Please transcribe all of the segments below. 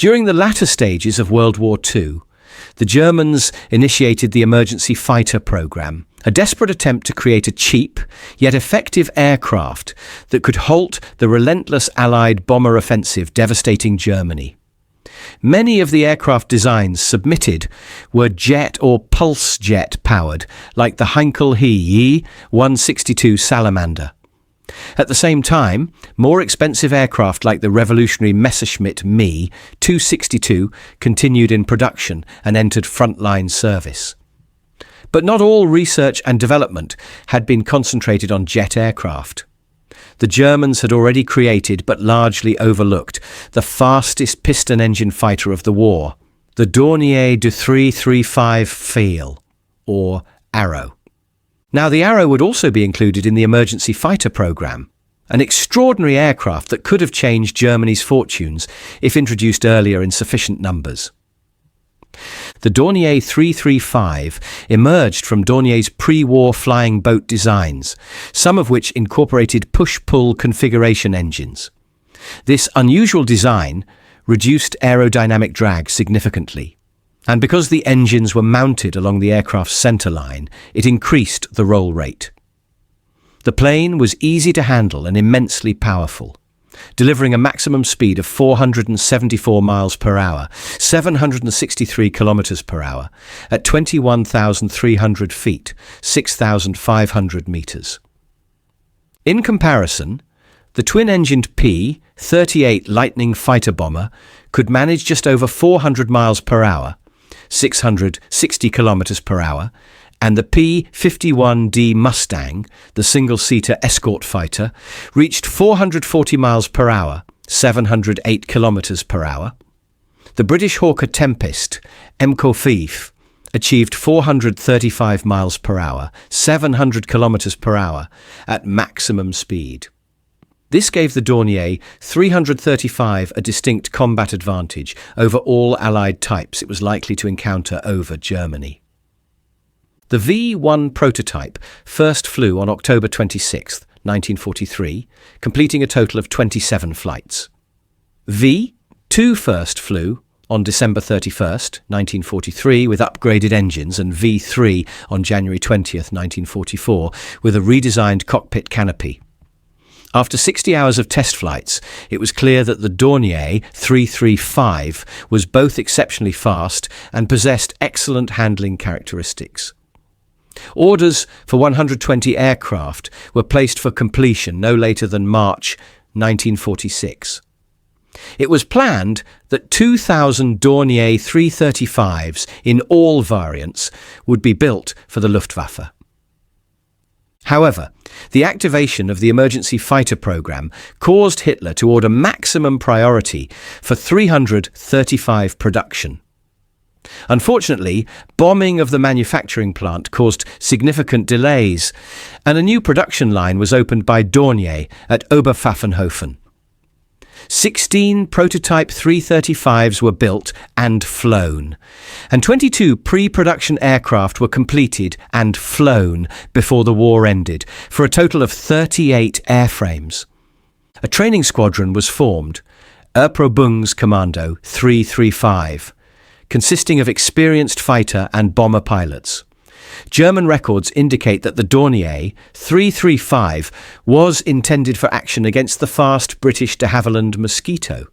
During the latter stages of World War II, the Germans initiated the emergency fighter program, a desperate attempt to create a cheap, yet effective aircraft that could halt the relentless Allied bomber offensive devastating Germany. Many of the aircraft designs submitted were jet or pulse jet powered, like the Heinkel He 162 Salamander. At the same time, more expensive aircraft like the revolutionary Messerschmitt Me 262 continued in production and entered frontline service. But not all research and development had been concentrated on jet aircraft. The Germans had already created, but largely overlooked, the fastest piston-engine fighter of the war, the Dornier Do-335 Pfeil, or Arrow. Now, the Arrow would also be included in the emergency fighter program, an extraordinary aircraft that could have changed Germany's fortunes if introduced earlier in sufficient numbers. The Dornier 335 emerged from Dornier's pre-war flying boat designs, some of which incorporated push-pull configuration engines. This unusual design reduced aerodynamic drag significantly, and because the engines were mounted along the aircraft's centerline, it increased the roll rate. The plane was easy to handle and immensely powerful, delivering a maximum speed of 474 miles per hour, 763 kilometers per hour, at 21,300 feet, 6,500 meters. In comparison, the twin-engined P-38 Lightning fighter bomber could manage just over 400 miles per hour, 660 kilometers per hour, and the P-51 Mustang, the single-seater escort fighter, reached 440 miles per hour, 708 kilometers per hour. The British Hawker Tempest, MCO-5, achieved 435 miles per hour, 700 kilometers per hour, at maximum speed. This gave the Dornier 335 a distinct combat advantage over all Allied types it was likely to encounter over Germany. The V-1 prototype first flew on October 26, 1943, completing a total of 27 flights. V-2 first flew on December 31, 1943, with upgraded engines, and V-3 on January 20, 1944, with a redesigned cockpit canopy. After 60 hours of test flights, it was clear that the Dornier 335 was both exceptionally fast and possessed excellent handling characteristics. Orders for 120 aircraft were placed for completion no later than March 1946. It was planned that 2,000 Dornier 335s in all variants would be built for the Luftwaffe. However, the activation of the emergency fighter program caused Hitler to order maximum priority for 335 production. Unfortunately, bombing of the manufacturing plant caused significant delays, and a new production line was opened by Dornier at Oberpfaffenhofen. 16 prototype 335s were built and flown, and 22 pre-production aircraft were completed and flown before the war ended, for a total of 38 airframes. A training squadron was formed, Erprobungskommando 335, consisting of experienced fighter and bomber pilots. German records indicate that the Dornier 335 was intended for action against the fast British de Havilland Mosquito,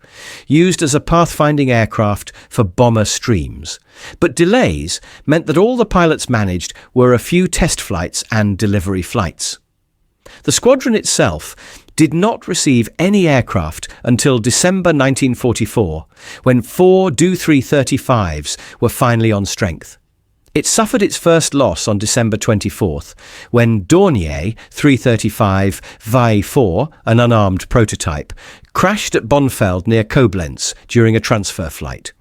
used as a pathfinding aircraft for bomber streams. But delays meant that all the pilots managed were a few test flights and delivery flights. The squadron itself did not receive any aircraft until December 1944, when 4 Do-335s were finally on strength. It suffered its first loss on December 24th, when Dornier 335 Pfeil, an unarmed prototype, crashed at Bonfeld near Koblenz during a transfer flight.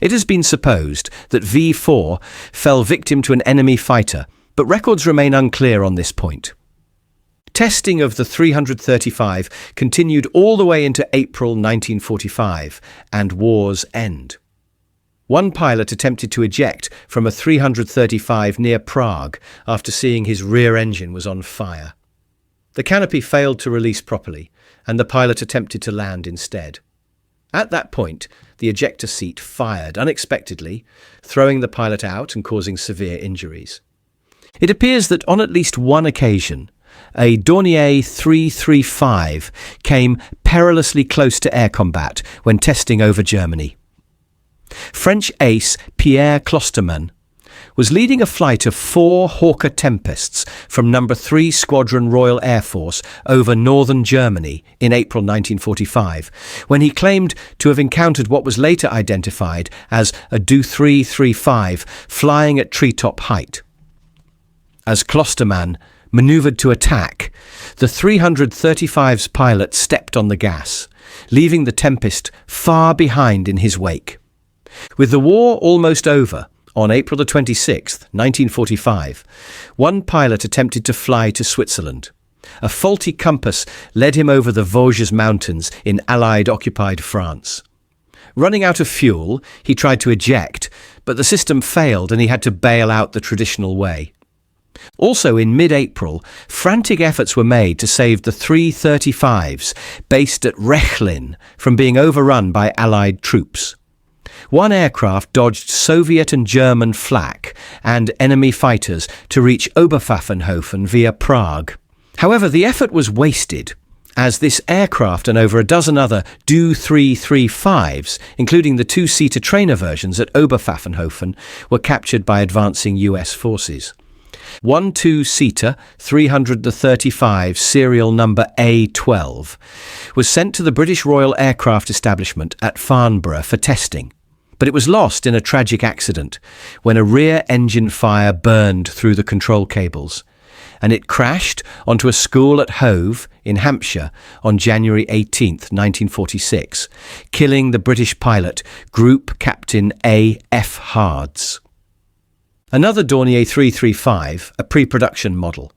It has been supposed that V4 fell victim to an enemy fighter, but records remain unclear on this point. Testing of the 335 continued all the way into April 1945 and war's end. One pilot attempted to eject from a 335 near Prague after seeing his rear engine was on fire. The canopy failed to release properly, and the pilot attempted to land instead. At that point, the ejector seat fired unexpectedly, throwing the pilot out and causing severe injuries. It appears that on at least one occasion, a Dornier Do-335 came perilously close to air combat when testing over Germany. French ace Pierre Clostermann was leading a flight of 4 Hawker Tempests from No. 3 Squadron Royal Air Force over northern Germany in April 1945, when he claimed to have encountered what was later identified as a Do-335 flying at treetop height. As Clostermann manoeuvred to attack, the 335's pilot stepped on the gas, leaving the Tempest far behind in his wake. With the war almost over, on April 26, 1945, one pilot attempted to fly to Switzerland. A faulty compass led him over the Vosges Mountains in Allied-occupied France. Running out of fuel, he tried to eject, but the system failed and he had to bail out the traditional way. Also in mid-April, frantic efforts were made to save the 335s based at Rechlin from being overrun by Allied troops. One aircraft dodged Soviet and German flak and enemy fighters to reach Oberpfaffenhofen via Prague. However, the effort was wasted, as this aircraft and over a dozen other Do-335s, including the 2-seater trainer versions at Oberpfaffenhofen, were captured by advancing US forces. One 2-seater 335 serial number A12 was sent to the British Royal Aircraft Establishment at Farnborough for testing, but it was lost in a tragic accident when a rear engine fire burned through the control cables, and it crashed onto a school at Hove in Hampshire on January 18, 1946, killing the British pilot, Group Captain A.F. Hards. Another Dornier 335, a pre-production model,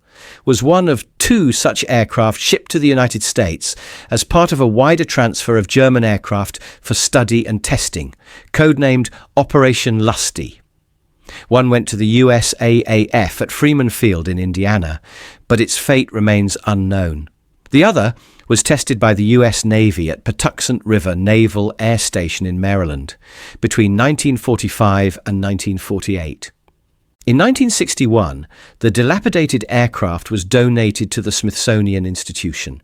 was one of 2 such aircraft shipped to the United States as part of a wider transfer of German aircraft for study and testing, codenamed Operation Lusty. One went to the USAAF at Freeman Field in Indiana, but its fate remains unknown. The other was tested by the US Navy at Patuxent River Naval Air Station in Maryland between 1945 and 1948. In 1961, the dilapidated aircraft was donated to the Smithsonian Institution.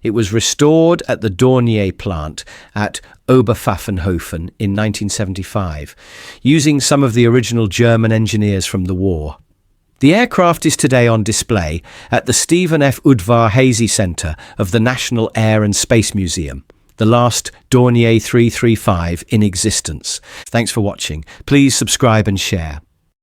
It was restored at the Dornier plant at Oberpfaffenhofen in 1975, using some of the original German engineers from the war. The aircraft is today on display at the Stephen F. Udvar-Hazy Center of the National Air and Space Museum, the last Dornier 335 in existence. Thanks for watching. Please subscribe and share.